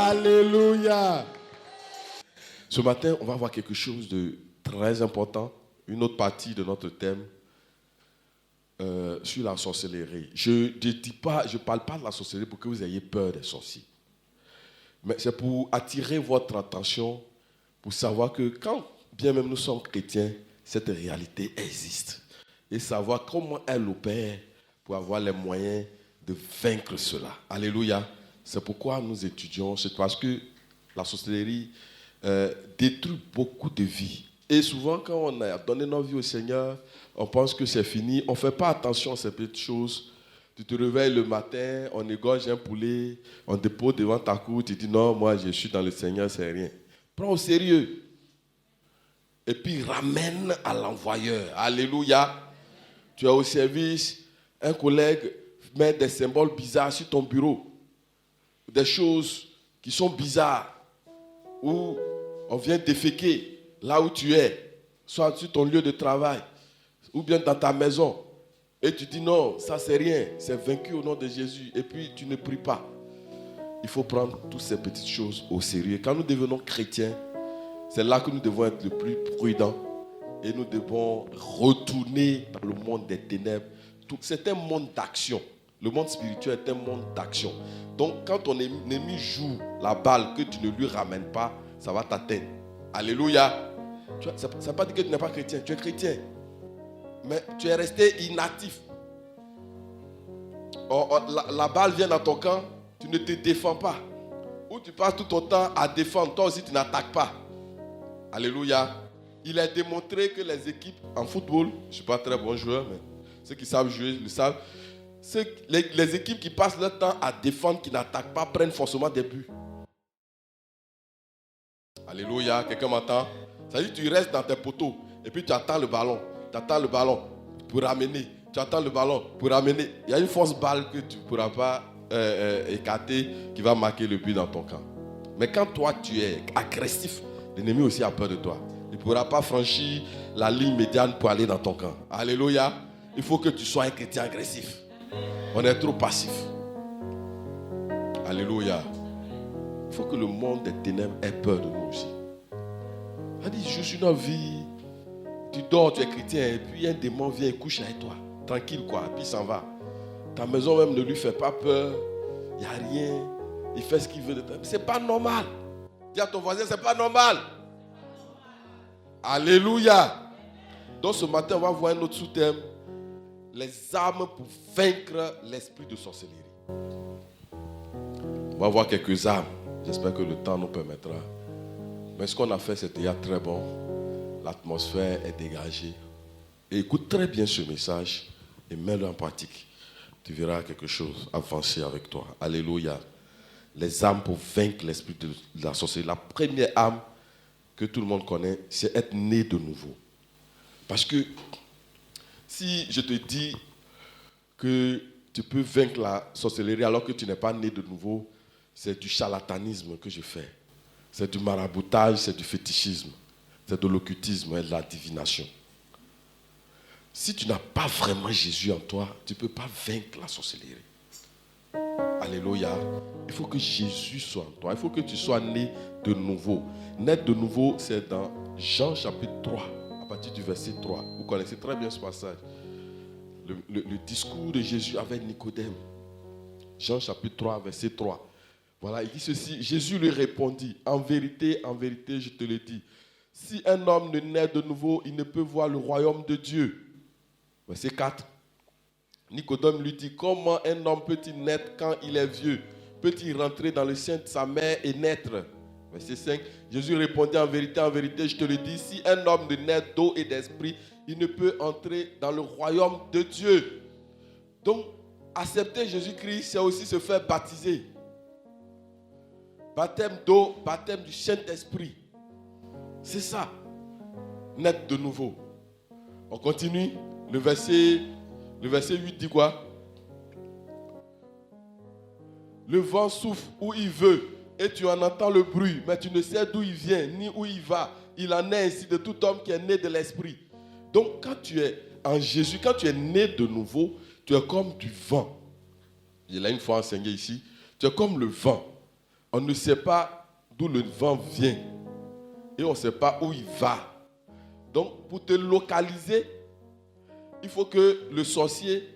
Alléluia. Ce matin, on va voir quelque chose de très important, une autre partie de notre thème sur la sorcellerie. Je ne parle pas de la sorcellerie pour que vous ayez peur des sorciers. Mais c'est pour attirer votre attention, pour savoir que quand bien même nous sommes chrétiens, cette réalité existe. Et savoir comment elle opère pour avoir les moyens de vaincre cela. Alléluia. C'est pourquoi nous étudions, c'est parce que la sorcellerie détruit beaucoup de vies. Et souvent, quand on a donné notre vie au Seigneur, on pense que c'est fini. On ne fait pas attention à ces petites choses. Tu te réveilles le matin, on égorge un poulet, on dépose devant ta cour, tu dis non, moi je suis dans le Seigneur, c'est rien. Prends au sérieux. Et puis ramène à l'envoyeur. Alléluia. Tu es au service, un collègue met des symboles bizarres sur ton bureau. Des choses qui sont bizarres. Ou on vient déféquer là où tu es, soit sur ton lieu de travail, ou bien dans ta maison. Et tu dis non, ça c'est rien, c'est vaincu au nom de Jésus. Et puis tu ne pries pas. Il faut prendre toutes ces petites choses au sérieux. Quand nous devenons chrétiens, c'est là que nous devons être le plus prudents. Et nous devons retourner dans le monde des ténèbres. C'est un monde d'action. Le monde spirituel est un monde d'action. Donc quand ton ennemi joue la balle que tu ne lui ramènes pas, ça va t'atteindre. Alléluia. Ça ne veut pas dire que tu n'es pas chrétien. Tu es chrétien. Mais tu es resté inactif. La balle vient dans ton camp, tu ne te défends pas. Ou tu passes tout ton temps à défendre, toi aussi tu n'attaques pas. Alléluia. Il est démontré que les équipes en football, je ne suis pas très bon joueur, mais ceux qui savent jouer le savent, les équipes qui passent leur temps à défendre, qui n'attaquent pas, prennent forcément des buts. Alléluia, quelqu'un m'entend? Ça veut dire que tu restes dans tes poteaux et puis tu attends le ballon. Tu attends le ballon pour ramener. Tu attends le ballon pour ramener. Il y a une fausse balle que tu ne pourras pas écarter qui va marquer le but dans ton camp. Mais quand toi tu es agressif, l'ennemi aussi a peur de toi. Il ne pourra pas franchir la ligne médiane pour aller dans ton camp. Alléluia. Il faut que tu sois un chrétien agressif. On est trop passif. Alléluia. Il faut que le monde des ténèbres ait peur de nous aussi. On dit, je suis dans la vie. Tu dors, tu es chrétien, et puis un démon vient et couche avec toi. Tranquille quoi, et puis il s'en va. Ta maison même ne lui fait pas peur. Il n'y a rien. Il fait ce qu'il veut de toi. C'est pas normal. Dis à ton voisin, c'est pas normal. Alléluia. Donc ce matin, on va voir un autre sous-thème. Les armes pour vaincre l'esprit de sorcellerie. On va voir quelques armes. J'espère que le temps nous permettra. Mais ce qu'on a fait, c'était déjà très bon. L'atmosphère est dégagée. Et écoute très bien ce message et mets-le en pratique. Tu verras quelque chose avancer avec toi. Alléluia. Les armes pour vaincre l'esprit de la sorcellerie. La première arme que tout le monde connaît, c'est être né de nouveau. Parce que si je te dis que tu peux vaincre la sorcellerie alors que tu n'es pas né de nouveau, c'est du charlatanisme que je fais. C'est du maraboutage, c'est du fétichisme. C'est de l'occultisme et de la divination. Si tu n'as pas vraiment Jésus en toi, tu ne peux pas vaincre la sorcellerie. Alléluia. Il faut que Jésus soit en toi. Il faut que tu sois né de nouveau. Naître de nouveau, c'est dans Jean chapitre 3, à partir du verset 3. Vous connaissez très bien ce passage. Le discours de Jésus avec Nicodème. Jean chapitre 3, verset 3. Voilà, il dit ceci. Jésus lui répondit, en vérité, je te le dis. Si un homme ne naît de nouveau, il ne peut voir le royaume de Dieu. Verset 4. Nicodème lui dit, comment un homme peut-il naître quand il est vieux? Peut-il rentrer dans le sein de sa mère et naître? Verset 5, Jésus répondit en vérité, je te le dis, si un homme ne naît d'eau et d'esprit, il ne peut entrer dans le royaume de Dieu. Donc, accepter Jésus-Christ, c'est aussi se faire baptiser. Baptême d'eau, baptême du Saint-Esprit. C'est ça, naître de nouveau. On continue, le verset 8 dit quoi? Le vent souffle où il veut et tu en entends le bruit, mais tu ne sais d'où il vient ni où il va. Il en est ainsi de tout homme qui est né de l'Esprit. Donc quand tu es en Jésus, quand tu es né de nouveau, tu es comme du vent. Je l'ai une fois enseigné ici. Tu es comme le vent. On ne sait pas d'où le vent vient et on ne sait pas où il va. Donc pour te localiser, il faut que le sorcier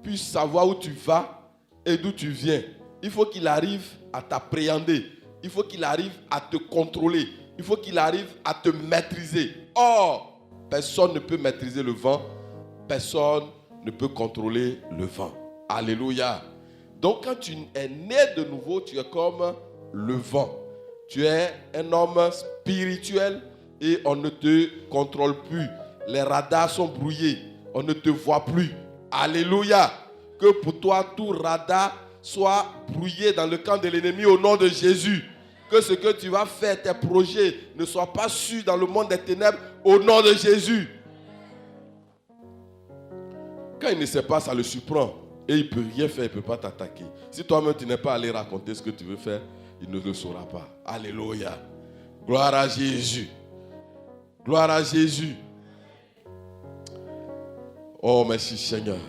puisse savoir où tu vas et d'où tu viens. Il faut qu'il arrive à t'appréhender. Il faut qu'il arrive à te contrôler. Il faut qu'il arrive à te maîtriser. Or, personne ne peut maîtriser le vent. Personne ne peut contrôler le vent. Alléluia. Donc, quand tu es né de nouveau, tu es comme le vent. Tu es un homme spirituel et on ne te contrôle plus. Les radars sont brouillés. On ne te voit plus. Alléluia. Que pour toi, tout radar soit brouillé dans le camp de l'ennemi au nom de Jésus. Que ce que tu vas faire, tes projets, ne soient pas su dans le monde des ténèbres au nom de Jésus. Quand il ne sait pas, ça le surprend. Et il ne peut rien faire, il ne peut pas t'attaquer. Si toi-même tu n'es pas allé raconter ce que tu veux faire, il ne le saura pas. Alléluia. Gloire à Jésus. Gloire à Jésus. Oh, merci Seigneur.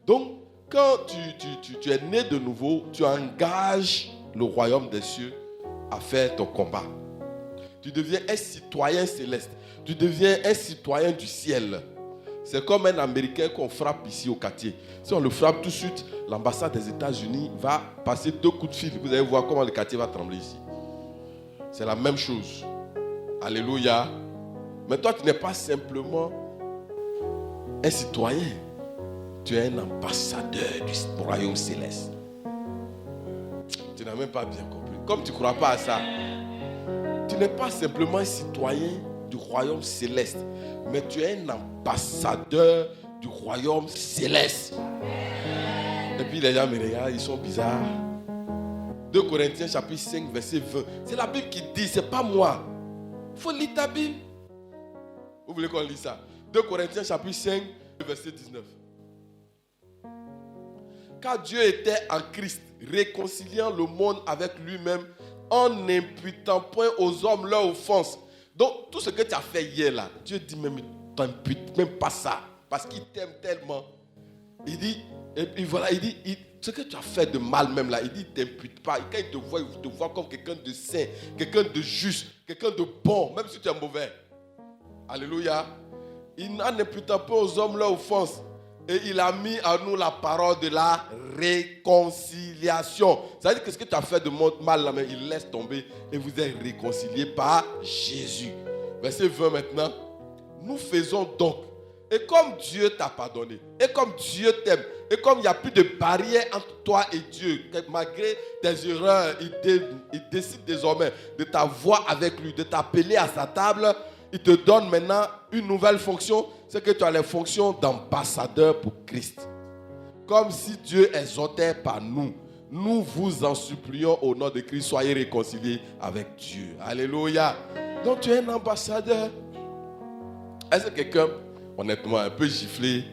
Donc, quand tu es né de nouveau, tu engages le royaume des cieux à faire ton combat. Tu deviens un citoyen céleste. Tu deviens un citoyen du ciel. C'est comme un Américain qu'on frappe ici au quartier. Si on le frappe tout de suite, l'ambassade des États-Unis va passer 2 coups de fil. Vous allez voir comment le quartier va trembler ici. C'est la même chose. Alléluia. Mais toi, tu n'es pas simplement un citoyen. Tu es un ambassadeur du royaume céleste. Tu n'as même pas bien compris. Comme tu ne crois pas à ça, tu n'es pas simplement un citoyen du royaume céleste, mais tu es un ambassadeur du royaume céleste. Et puis les gens me regardent, ils sont bizarres. 2 Corinthiens chapitre 5 verset 20. C'est la Bible qui dit, c'est pas moi. Il faut lire ta Bible. Vous voulez qu'on lise ça? 2 Corinthiens chapitre 5 verset 19. Car Dieu était en Christ, réconciliant le monde avec lui-même, en n'imputant point aux hommes leur offense. Donc, tout ce que tu as fait hier là, Dieu dit même, il ne t'impute même pas ça. Parce qu'il t'aime tellement. Il dit, et puis voilà, il dit, ce que tu as fait de mal même là, il dit, il ne t'impute pas. Et quand il te voit comme quelqu'un de saint, quelqu'un de juste, quelqu'un de bon, même si tu es mauvais. Alléluia. Il n'en imputant pas aux hommes leur offense. Et il a mis à nous la parole de la réconciliation. C'est-à-dire que ce que tu as fait de mal là, mais il laisse tomber et vous êtes réconciliés par Jésus. Verset 20 maintenant. Nous faisons donc, et comme Dieu t'a pardonné, et comme Dieu t'aime, et comme il n'y a plus de barrière entre toi et Dieu, malgré tes erreurs, il décide désormais de t'avoir avec lui, de t'appeler à sa table. Il te donne maintenant une nouvelle fonction, c'est que tu as les fonctions d'ambassadeur pour Christ. Comme si Dieu exhortait par nous. Nous vous en supplions au nom de Christ, soyez réconciliés avec Dieu. Alléluia. Donc tu es un ambassadeur. Est-ce que quelqu'un, honnêtement, un peu giflé,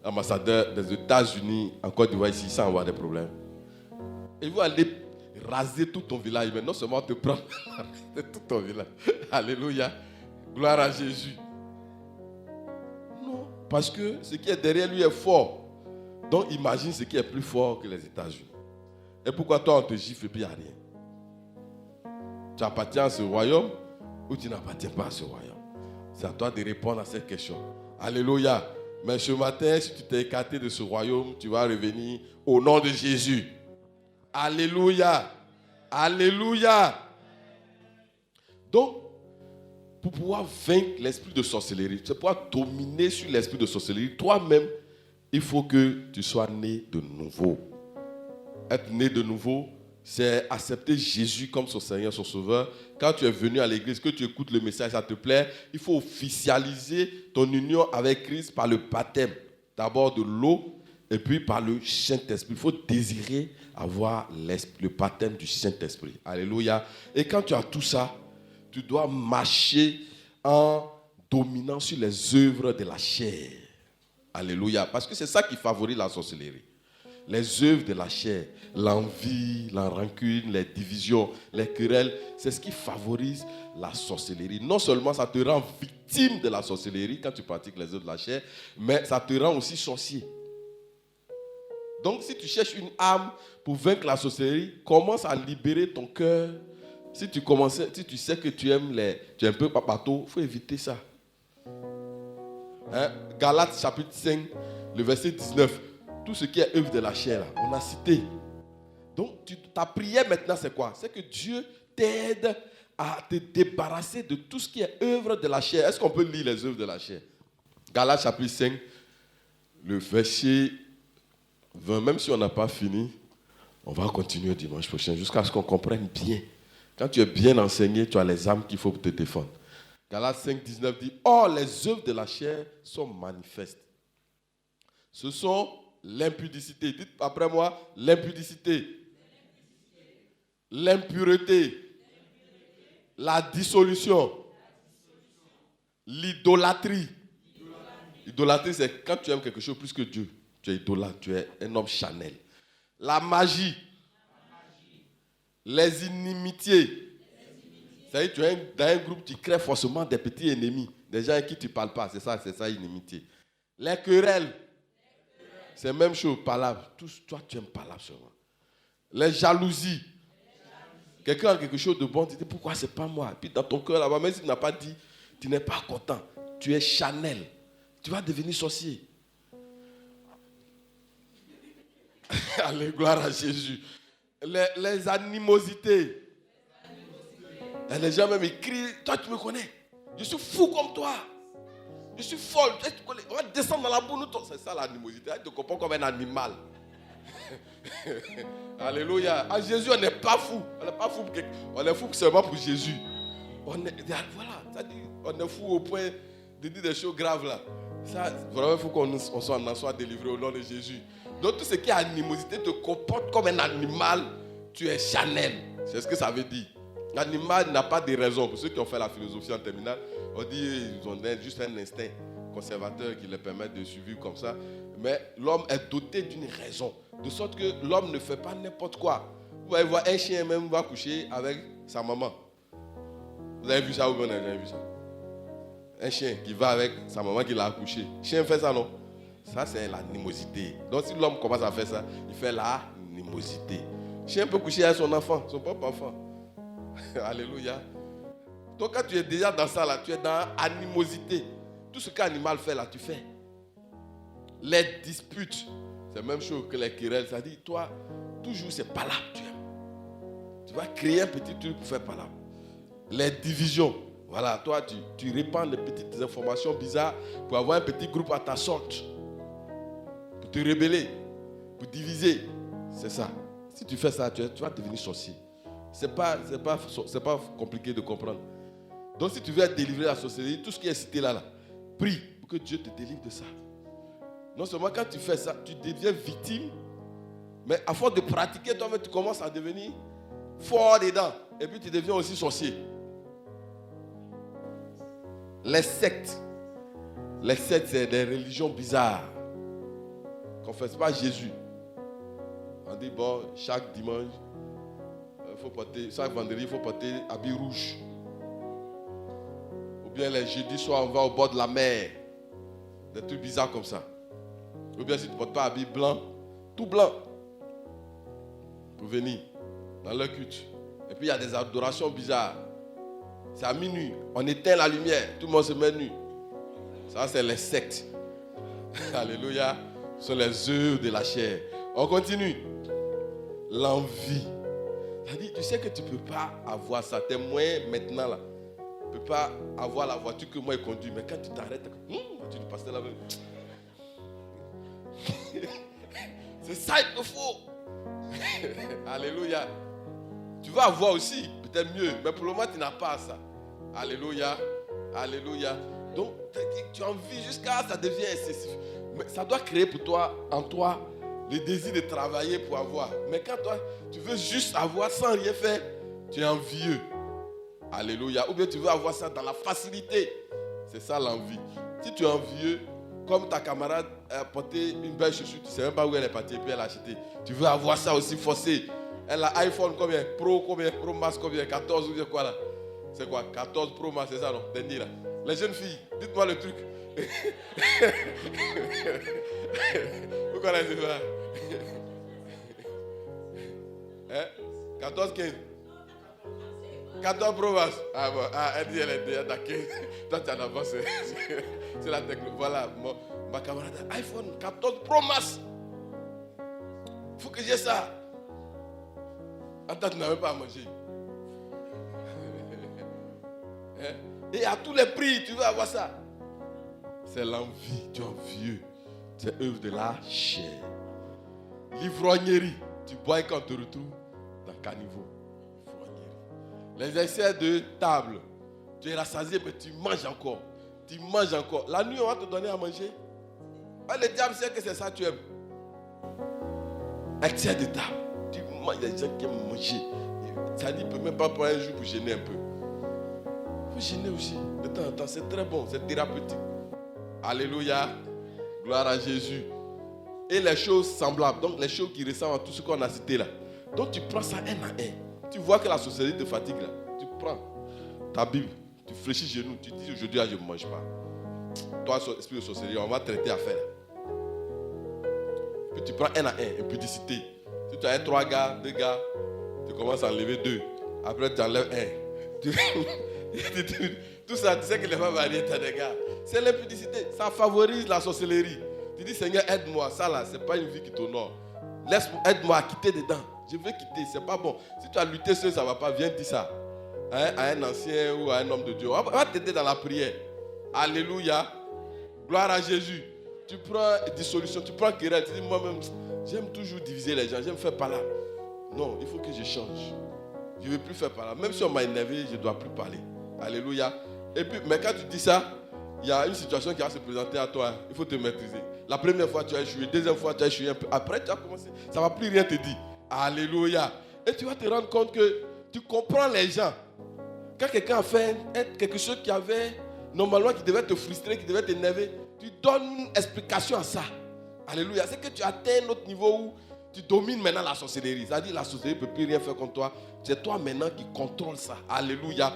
ambassadeur des États-Unis en Côte d'Ivoire ici, sans avoir des problèmes? Et vous allez raser tout ton village, mais non seulement te prendre tout ton village. Alléluia. Gloire à Jésus. Non, parce que ce qui est derrière lui est fort. Donc imagine ce qui est plus fort que les États-Unis. Et pourquoi toi on te gifle et puis il n'y a rien? Tu appartiens à ce royaume ou tu n'appartiens pas à ce royaume? C'est à toi de répondre à cette question. Alléluia. Mais ce matin, si tu t'es écarté de ce royaume, tu vas revenir au nom de Jésus. Alléluia. Alléluia. Donc, pour pouvoir vaincre l'esprit de sorcellerie, pour pouvoir dominer sur l'esprit de sorcellerie, toi-même, il faut que tu sois né de nouveau. Être né de nouveau, c'est accepter Jésus comme son Seigneur, son Sauveur. Quand tu es venu à l'église, que tu écoutes le message, ça te plaît, il faut officialiser ton union avec Christ par le baptême. D'abord de l'eau et puis par le Saint-Esprit. Il faut désirer avoir le baptême du Saint-Esprit. Alléluia. Et quand tu as tout ça, tu dois marcher en dominant sur les œuvres de la chair. Alléluia. Parce que c'est ça qui favorise la sorcellerie. Les œuvres de la chair, l'envie, la rancune, les divisions, les querelles, c'est ce qui favorise la sorcellerie. Non seulement ça te rend victime de la sorcellerie quand tu pratiques les œuvres de la chair, mais ça te rend aussi sorcier. Donc si tu cherches une âme pour vaincre la sorcellerie, commence à libérer ton cœur. Si tu sais que tu es un peu papato, il faut éviter ça. Galates chapitre 5, le verset 19. Tout ce qui est œuvre de la chair, là, on a cité. Donc, ta prière maintenant, c'est quoi? C'est que Dieu t'aide à te débarrasser de tout ce qui est œuvre de la chair. Est-ce qu'on peut lire les œuvres de la chair? Galates chapitre 5, le verset 20. Même si on n'a pas fini, on va continuer dimanche prochain jusqu'à ce qu'on comprenne bien. Quand tu es bien enseigné, tu as les âmes qu'il faut te défendre. Galates 5, 19 dit, « Or, les œuvres de la chair sont manifestes. Ce sont l'impudicité. Dites après moi, l'impudicité. L'impureté. La dissolution. L'idolâtrie. L'idolâtrie, c'est quand tu aimes quelque chose plus que Dieu. Tu es idolâtre, tu es un homme charnel. La magie. Les inimitiés. C'est-à-dire, tu es dans un groupe, tu crées forcément des petits ennemis. Des gens à qui tu ne parles pas. C'est ça, inimitié. Les querelles. C'est la même chose, palabre. Toi, tu aimes palabre seulement. Les jalousies. Quelqu'un a quelque chose de bon, tu te dis pourquoi c'est pas moi? Puis dans ton cœur là-bas, même si tu n'as pas dit, tu n'es pas content. Tu es charnel. Tu vas devenir sorcier. Allez, gloire à Jésus. Les animosités. Et les gens même écrivent, toi tu me connais. Je suis fou comme toi. Je suis folle. On va descendre dans la boue. C'est ça l'animosité. Tu te comprends comme un animal. Alléluia. À Jésus, on n'est pas fou. On n'est pas fou. On est fou seulement pour Jésus. Voilà. On est fou au point de dire des choses graves là. Ça, vraiment, il faut qu'on en soit délivré au nom de Jésus. Donc, tout ce qui est animosité te comporte comme un animal. Tu es charnel. C'est ce que ça veut dire. L'animal n'a pas de raison. Pour ceux qui ont fait la philosophie en terminale, on dit qu'ils ont juste un instinct conservateur qui les permet de survivre comme ça. Mais l'homme est doté d'une raison. De sorte que l'homme ne fait pas n'importe quoi. Vous allez voir un chien même va coucher avec sa maman. Vous avez vu ça ou vous n'avez jamais vu ça? Un chien qui va avec sa maman qui l'a accouché. Le chien fait ça, non? Ça, c'est l'animosité. Donc si l'homme commence à faire ça, il fait l'animosité. Le chien peut coucher avec son enfant, son propre enfant. Alléluia. Donc quand tu es déjà dans ça là, tu es dans l'animosité. Tout ce qu'un animal fait là, tu fais. Les disputes, c'est la même chose que les querelles. Ça dit, toi, toujours c'est palabre tu aimes. Tu vas créer un petit truc pour faire palabre. Les divisions, voilà, toi tu répands des petites informations bizarres pour avoir un petit groupe à ta sorte. Pour te rebeller, pour diviser. C'est ça. Si tu fais ça, tu vas devenir sorcier. C'est pas compliqué de comprendre. Donc si tu veux être délivré de la sorcellerie, tout ce qui est cité là, prie pour que Dieu te délivre de ça. Non seulement quand tu fais ça, tu deviens victime, mais à force de pratiquer, toi-même tu commences à devenir fort dedans. Et puis tu deviens aussi sorcier. Les sectes. Les sectes, c'est des religions bizarres. On ne confesse pas Jésus. On dit, bon, chaque dimanche, chaque vendredi, il faut porter habit rouge. Ou bien les jeudis soirs, on va au bord de la mer. Des trucs bizarres comme ça. Ou bien si tu ne portes pas habit blanc, tout blanc, pour venir dans leur culte. Et puis il y a des adorations bizarres. C'est à minuit, on éteint la lumière, tout le monde se met nu. Ça, c'est les sectes. Alléluia. Ce sont les œuvres de la chair. On continue. L'envie. C'est-à-dire, tu sais que tu ne peux pas avoir ça. Tes moyens maintenant là. Tu ne peux pas avoir la voiture que moi je conduis. Mais quand tu t'arrêtes, tu passes là. C'est ça il te faut. Alléluia. Tu vas avoir aussi, peut-être mieux, mais pour le moment, tu n'as pas ça. Alléluia. Alléluia. Donc, tu as envie jusqu'à ça devient excessif. Mais ça doit créer pour toi, en toi, le désir de travailler pour avoir. Mais quand toi, tu veux juste avoir sans rien faire, tu es envieux. Alléluia. Ou bien tu veux avoir ça dans la facilité. C'est ça l'envie. Si tu es envieux, comme ta camarade a porté une belle chaussure, tu ne sais même pas où elle est partie et puis elle a acheté. Tu veux avoir ça aussi forcé. Elle a iPhone combien? Pro combien? Pro Max combien? 14 ou bien quoi là? C'est quoi? 14 Pro Max, c'est ça non? Dernier là. Les jeunes filles, dites-moi le truc. Vous connaissez ça? Hein? 14, 15. 14 Pro Max. Ah bon, elle dit elle est déjà dans 15. Toi tu en avances. C'est la technologie. Voilà, ma camarade a iPhone 14 Pro Max. Il faut que j'ai ça. Attends, tu n'as même pas à manger. Et à tous les prix, tu veux avoir ça. C'est l'envie, tu es envieux. C'est œuvre de la chair. L'ivrognerie, tu bois quand tu te retrouves dans le caniveau. Les excès de table, tu es rassasié, mais tu manges encore. Tu manges encore. La nuit, on va te donner à manger. Le diable sait que c'est ça que tu aimes. Excès de table. Tu manges, il y a des gens qui aiment manger. Ça dit, ne peut même pas prendre un jour pour gêner un peu. Il faut gêner aussi. De temps en temps, c'est très bon, c'est thérapeutique. Alléluia. Gloire à Jésus. Et les choses semblables, donc les choses qui ressemblent à tout ce qu'on a cité là. Donc tu prends ça un à un. Tu vois que la sorcellerie te fatigue là. Tu prends ta Bible, tu fléchis genoux, tu dis aujourd'hui je ne mange pas. Toi, esprit de sorcellerie, on va traiter affaire. Puis tu prends un à un, impudicité. Si tu as 3 gars, 2 gars, tu commences à enlever 2. Après tu enlèves 1. Tout ça, tu sais que les femmes varient, tu as des gars. C'est l'impudicité. Ça favorise la sorcellerie. Tu dis Seigneur, aide-moi. Ça là, ce n'est pas une vie qui t'honore. Aide-moi à quitter dedans. Je veux quitter, c'est pas bon. Si tu as lutté seul, ça ne va pas. Viens dire ça à un ancien ou à un homme de Dieu. On va t'aider dans la prière. Alléluia. Gloire à Jésus. Tu prends dissolution, tu prends querelle. Tu dis moi-même, j'aime toujours diviser les gens. J'aime faire par là. Non, il faut que je change. Je ne veux plus faire par là. Même si on m'a énervé, je ne dois plus parler. Alléluia. Et puis, mais quand tu dis ça, il y a une situation qui va se présenter à toi. Il faut te maîtriser. La première fois, tu as échoué. Deuxième fois, tu as échoué un peu. Après, tu as commencé. Ça ne va plus rien te dire. Alléluia. Et tu vas te rendre compte que tu comprends les gens. Quand quelqu'un a fait quelque chose qui avait, normalement, qui devait te frustrer, qui devait t'énerver, tu donnes une explication à ça. Alléluia. C'est que tu atteins un autre niveau où tu domines maintenant la sorcellerie. C'est-à-dire la sorcellerie ne peut plus rien faire contre toi. C'est toi maintenant qui contrôle ça. Alléluia.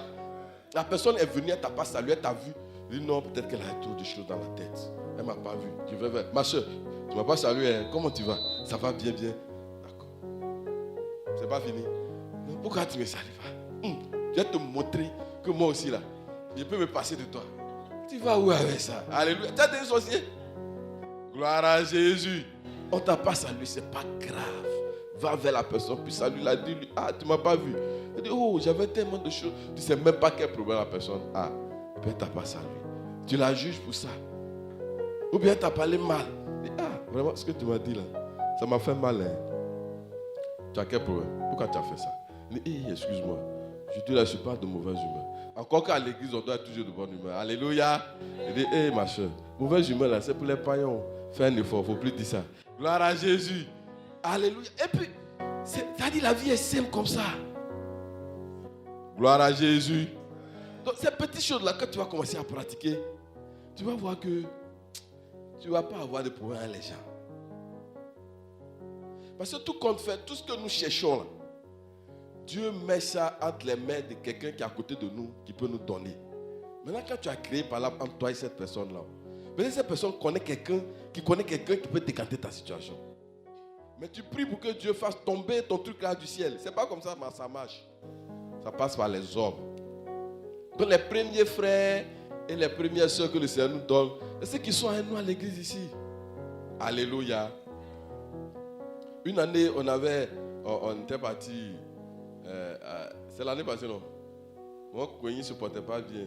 La personne est venue, elle t'a pas salué, elle t'a vu. Elle dit non, peut-être qu'elle a trop de choses dans la tête. Elle ne m'a pas vu. Je vais vers. Ma soeur, tu ne m'as pas salué. Hein? Comment tu vas? Ça va bien, bien. D'accord. C'est pas fini. Non, pourquoi tu ne me salues pas? Je vais te montrer que moi aussi là, je peux me passer de toi. Tu vas où avec ça? Alléluia. Tu as des sorciers? Gloire à Jésus. On ne t'a pas salué, ce n'est pas grave. Va vers la personne, puis salue-la, dis-lui, ah, tu ne m'as pas vu. Elle dit, oh, j'avais tellement de choses. Tu ne sais même pas quel problème la personne a. Puis elle ne t'a pas salué. Tu la juges pour ça. Ou bien tu as parlé mal. Dis, ah, vraiment, ce que tu m'as dit là, ça m'a fait mal. Hein. Tu as quel problème? Pourquoi tu as fait ça? Elle dit, excuse-moi, je te dis là, je ne suis pas de mauvaise humeur. Encore qu'à l'église, on doit être toujours de bonne humeur. Alléluia. Elle dit, ma soeur, mauvaise humeur là, c'est pour les païens. Fais un effort, il ne faut plus dire ça. Gloire à Jésus. Alléluia. Et puis, c'est-à-dire la vie est simple comme ça. Gloire à Jésus. Donc, ces petites choses-là, quand tu vas commencer à pratiquer, tu vas voir que tu ne vas pas avoir de problème avec les gens. Parce que tout compte fait, tout ce que nous cherchons là, Dieu met ça entre les mains de quelqu'un qui est à côté de nous, qui peut nous donner. Maintenant, quand tu as créé par là entre toi et cette personne-là, peut-être cette personne connaît quelqu'un qui peut décanter ta situation. Mais tu pries pour que Dieu fasse tomber ton truc là du ciel. C'est pas comme ça, mais ça marche. Ça passe par les hommes. Donc les premiers frères et les premières sœurs que le Seigneur nous donne, c'est ceux qui sont avec nous à l'église ici. Alléluia. Une année, on était parti. C'est l'année passée, non? Mon coignet ne se portait pas bien.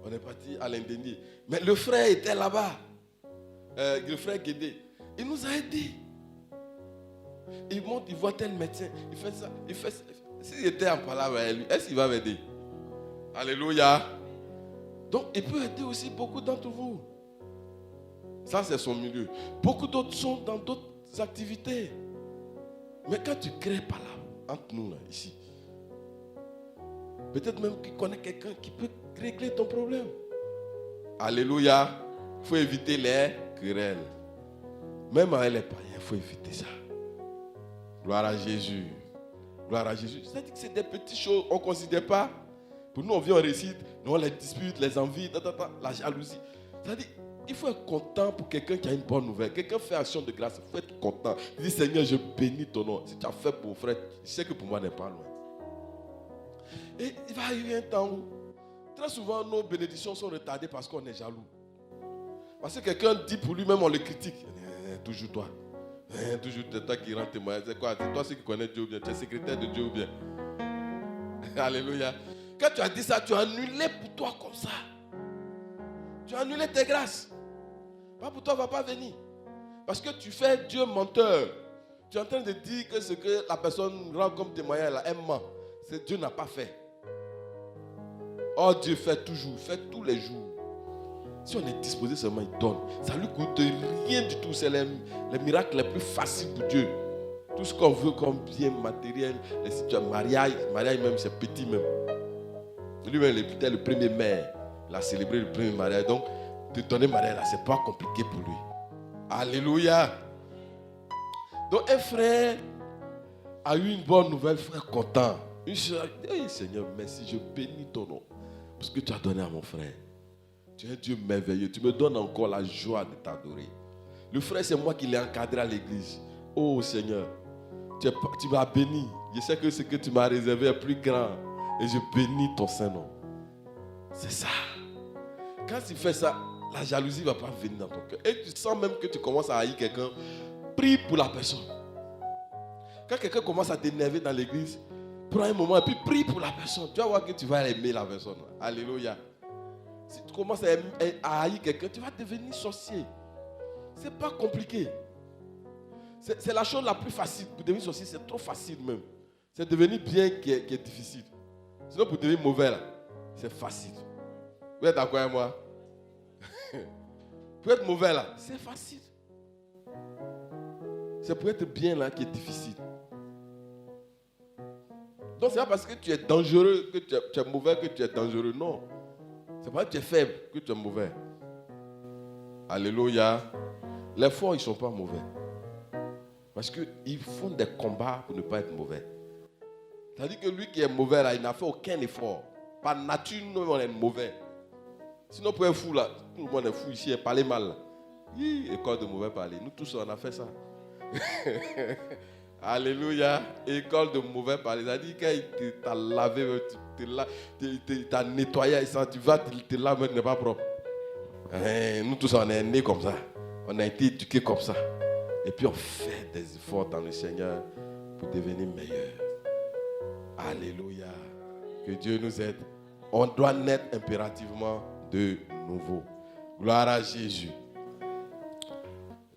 On est parti à l'Indénier. Mais le frère était là-bas. Le frère Guédé. Il nous a aidés. Il monte, il voit tel médecin. Il fait ça. Si j'étais en parole avec lui, est-ce qu'il va m'aider? Alléluia. Donc, il peut aider aussi beaucoup d'entre vous. Ça, c'est son milieu. Beaucoup d'autres sont dans d'autres activités. Mais quand tu crées par là, entre nous, là, ici, peut-être même qu'il connaît quelqu'un qui peut régler ton problème. Alléluia. Il faut éviter les querelles. Même avec les païens, il faut éviter ça. Gloire à Jésus. Gloire à Jésus. C'est-à-dire que c'est des petites choses qu'on ne considère pas. Pour nous, on vient, on récite, nous, les disputes, les envies, la jalousie. C'est-à-dire, il faut être content pour quelqu'un qui a une bonne nouvelle. Quelqu'un fait action de grâce, il faut être content. Il dit, Seigneur, je bénis ton nom. Si tu as fait pour mon frère, je sais que pour moi, n'est pas loin. Et il va arriver un temps où, très souvent, nos bénédictions sont retardées parce qu'on est jaloux. Parce que quelqu'un dit pour lui-même, on le critique. Toujours toi. Toujours toi qui rend témoin. C'est quoi? C'est toi qui connais Dieu ou bien? Tu es secrétaire de Dieu ou bien? Alléluia. Quand tu as dit ça, tu as annulé pour toi comme ça. Tu as annulé tes grâces. Pas pour toi, ne va pas venir. Parce que tu fais Dieu menteur. Tu es en train de dire que ce que la personne rend comme témoignage, elle ment. C'est Dieu n'a pas fait. Oh, Dieu fait toujours, fait tous les jours. Si on est disposé seulement, il donne. Ça ne lui coûte rien du tout. C'est les miracles les plus faciles pour Dieu. Tout ce qu'on veut comme bien matériel, les situations, mariage même, c'est petit même. Lui-même, il était le premier maire. Il a célébré le premier mariage. Donc, te donner mariage, là, ce n'est pas compliqué pour lui. Alléluia. Donc, un frère a eu une bonne nouvelle, frère content. Une soeur, hey, Seigneur, merci, je bénis ton nom. Parce que tu as donné à mon frère. Tu es un Dieu merveilleux. Tu me donnes encore la joie de t'adorer. Le frère, c'est moi qui l'ai encadré à l'église. Oh Seigneur, tu m'as béni. Je sais que ce que tu m'as réservé est plus grand. Et je bénis ton Saint-Nom. C'est ça. Quand tu fais ça, la jalousie ne va pas venir dans ton cœur. Et tu sens même que tu commences à haïr quelqu'un. Prie pour la personne. Quand quelqu'un commence à t'énerver dans l'église, prends un moment et puis prie pour la personne. Tu vas voir que tu vas aimer la personne. Alléluia. Si tu commences à haïr quelqu'un, tu vas devenir sorcier. Ce n'est pas compliqué. C'est la chose la plus facile. Pour devenir sorcier, c'est trop facile même. C'est devenir bien qui est difficile. Sinon, pour devenir mauvais, là, c'est facile. Vous êtes d'accord avec moi? Pour être mauvais, là, c'est facile. C'est pour être bien, là, qui est difficile. Donc, c'est pas parce que tu es dangereux que tu es mauvais que tu es dangereux. Non. C'est pas parce que tu es faible que tu es mauvais. Alléluia. Les forts, ils ne sont pas mauvais. Parce qu'ils font des combats pour ne pas être mauvais. C'est-à-dire que lui qui est mauvais, là, il n'a fait aucun effort. Par nature, nous, on est mauvais. Sinon, pour être fou, là, tout le monde est fou ici, et parler mal. Là. École de mauvais parler. Nous tous, on a fait ça. Alléluia. École de mauvais parler. C'est-à-dire qu'il t'a lavé, il t'a nettoyé, et ça, tu vas te laver, n'est pas propre. Nous tous, on est nés comme ça. On a été éduqués comme ça. Et puis, on fait des efforts dans le Seigneur pour devenir meilleur. Alléluia. Que Dieu nous aide. On doit naître impérativement de nouveau. Gloire à Jésus.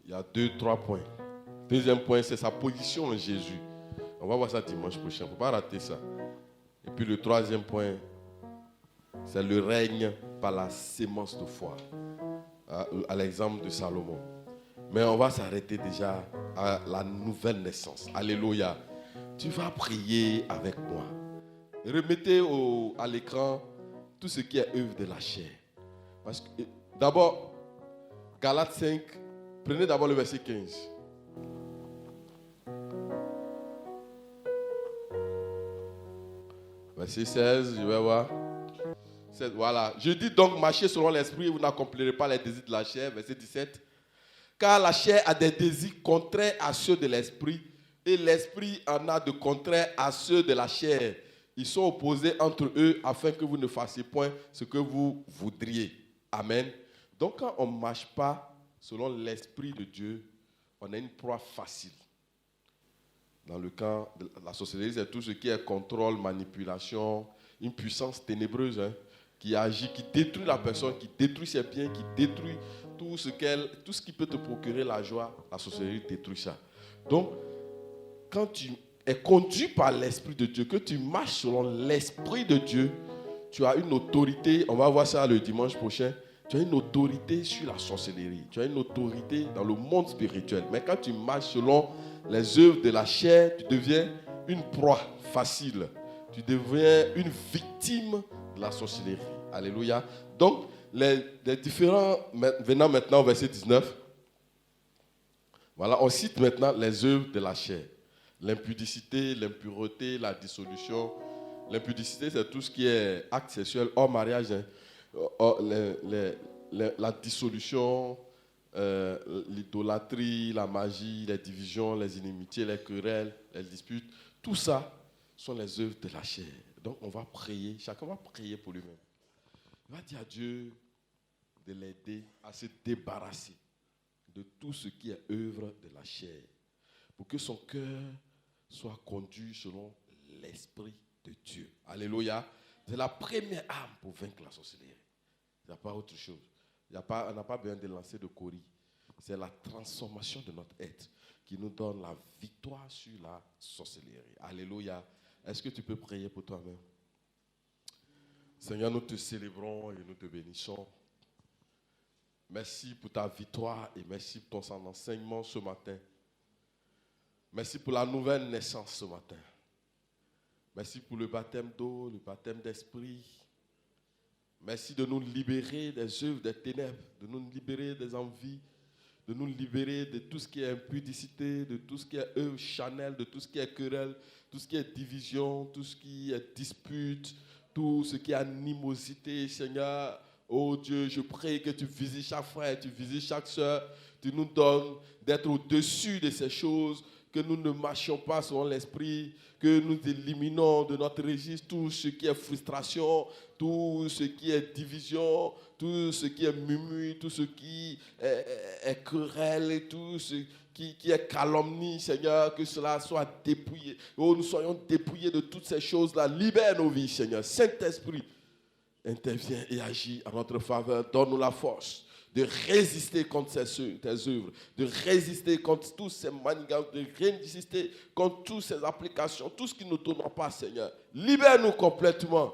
Il y a 2-3 points. Deuxième point, c'est sa position en Jésus. On va voir ça dimanche prochain. Il ne faut pas rater ça. Et puis le troisième point, c'est le règne par la sémence de foi. À l'exemple de Salomon. Mais on va s'arrêter déjà à la nouvelle naissance. Alléluia. Tu vas prier avec moi. Remettez à l'écran tout ce qui est œuvre de la chair. Parce que d'abord, Galates 5, prenez d'abord le verset 15. Verset 16, je vais voir. Voilà. Je dis donc, marchez selon l'esprit et vous n'accomplirez pas les désirs de la chair. Verset 17. Car la chair a des désirs contraires à ceux de l'esprit et l'esprit en a de contraires à ceux de la chair. Ils sont opposés entre eux afin que vous ne fassiez point ce que vous voudriez. Amen. Donc quand on ne marche pas selon l'esprit de Dieu, on a une proie facile. Dans le camp de la sorcellerie, c'est tout ce qui est contrôle, manipulation, une puissance ténébreuse qui agit, qui détruit la personne, qui détruit ses biens, qui détruit tout ce qui peut te procurer la joie. La sorcellerie détruit ça. Donc, quand tu es conduit par l'Esprit de Dieu, que tu marches selon l'Esprit de Dieu, tu as une autorité, on va voir ça le dimanche prochain, tu as une autorité sur la sorcellerie, tu as une autorité dans le monde spirituel. Mais quand tu marches selon les œuvres de la chair, tu deviens une proie facile. Tu deviens une victime de la sorcellerie. Alléluia. Donc, les différents, venant maintenant au verset 19, voilà, on cite maintenant les œuvres de la chair. L'impudicité, l'impureté, la dissolution. L'impudicité, c'est tout ce qui est acte sexuel hors mariage. Hein. La dissolution, l'idolâtrie, la magie, les divisions, les inimitiés, les querelles, les disputes. Tout ça sont les œuvres de la chair. Donc on va prier, chacun va prier pour lui-même. Il va dire à Dieu de l'aider à se débarrasser de tout ce qui est œuvre de la chair, pour que son cœur soit conduit selon l'Esprit de Dieu. Alléluia. C'est la première arme pour vaincre la sorcellerie. Il n'y a pas autre chose. On n'a pas besoin de lancer de coris. C'est la transformation de notre être qui nous donne la victoire sur la sorcellerie. Alléluia. Est-ce que tu peux prier pour toi-même? Seigneur, nous te célébrons et nous te bénissons. Merci pour ta victoire et merci pour ton enseignement ce matin. Merci pour la nouvelle naissance ce matin. Merci pour le baptême d'eau, le baptême d'esprit. Merci de nous libérer des œuvres des ténèbres, de nous libérer des envies, de nous libérer de tout ce qui est impudicité, de tout ce qui est œuvre charnelle, de tout ce qui est querelle, tout ce qui est division, tout ce qui est dispute, tout ce qui est animosité, Seigneur. Oh Dieu, je prie que tu visites chaque frère, tu visites chaque soeur, tu nous donnes d'être au-dessus de ces choses, que nous ne marchions pas selon l'esprit, que nous éliminons de notre registre tout ce qui est frustration, tout ce qui est division, tout ce qui est murmure, tout ce qui est querelle, tout ce qui est calomnie, Seigneur, que cela soit dépouillé. Oh, nous soyons dépouillés de toutes ces choses-là. Libère nos vies, Seigneur. Saint-Esprit, intervient et agit en notre faveur. Donne-nous la force de résister contre tes œuvres, de résister contre tous ces manigances, de résister contre toutes ces applications, tout ce qui ne nous tourne pas, Seigneur. Libère-nous complètement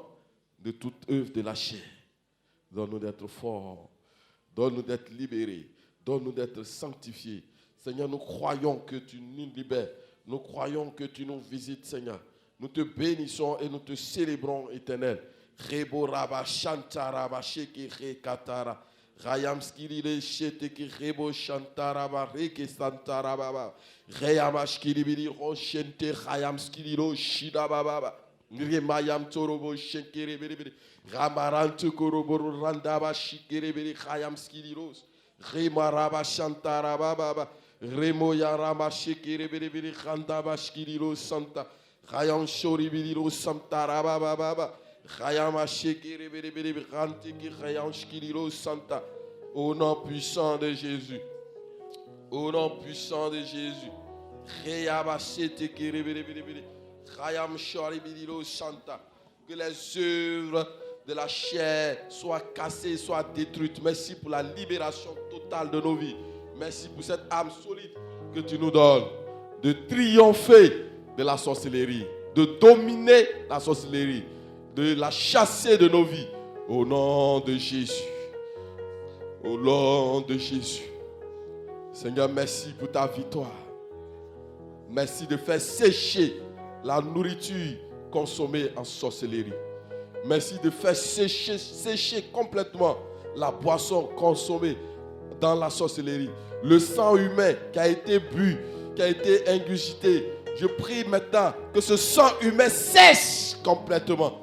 de toute œuvre de la chair. Donne-nous d'être forts, donne-nous d'être libérés, donne-nous d'être sanctifiés. Seigneur, nous croyons que tu nous libères, nous croyons que tu nous visites, Seigneur. Nous te bénissons et nous te célébrons, Éternel. Rebo raba shantara ba sheke re katara rayam skili le shete ki rebo shantara ba reke santara ba rayam skili bili ro shente rayam skili lo shida ba remayam torobo shenkere bili ramarantu korobo randa ba shikere bili rayam skili lo remaraba shantara ba remo yarama shekere bili randa ba skili lo santa rayam shori bili lo santara ba au nom puissant de Jésus. Au nom puissant de Jésus. Que les œuvres de la chair soient cassées, soient détruites. Merci pour la libération totale de nos vies. Merci pour cette âme solide que tu nous donnes. De triompher de la sorcellerie. De dominer la sorcellerie. De la chasser de nos vies. Au nom de Jésus. Au nom de Jésus. Seigneur, merci pour ta victoire. Merci de faire sécher la nourriture consommée en sorcellerie. Merci de faire sécher complètement la boisson consommée dans la sorcellerie. Le sang humain qui a été bu, qui a été ingurgité. Je prie maintenant que ce sang humain sèche complètement.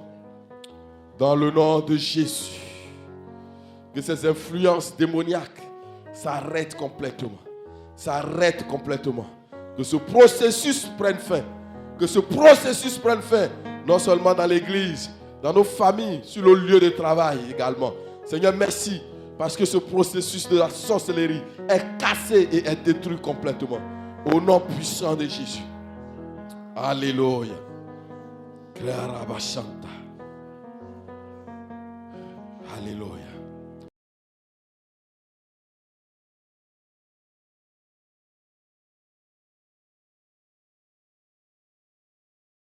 Dans le nom de Jésus, que ces influences démoniaques s'arrêtent complètement. S'arrêtent complètement. Que ce processus prenne fin. Que ce processus prenne fin. Non seulement dans l'église, dans nos familles, sur le lieu de travail également. Seigneur, merci. Parce que ce processus de la sorcellerie est cassé et est détruit complètement. Au nom puissant de Jésus. Alléluia. Clara Bachanta.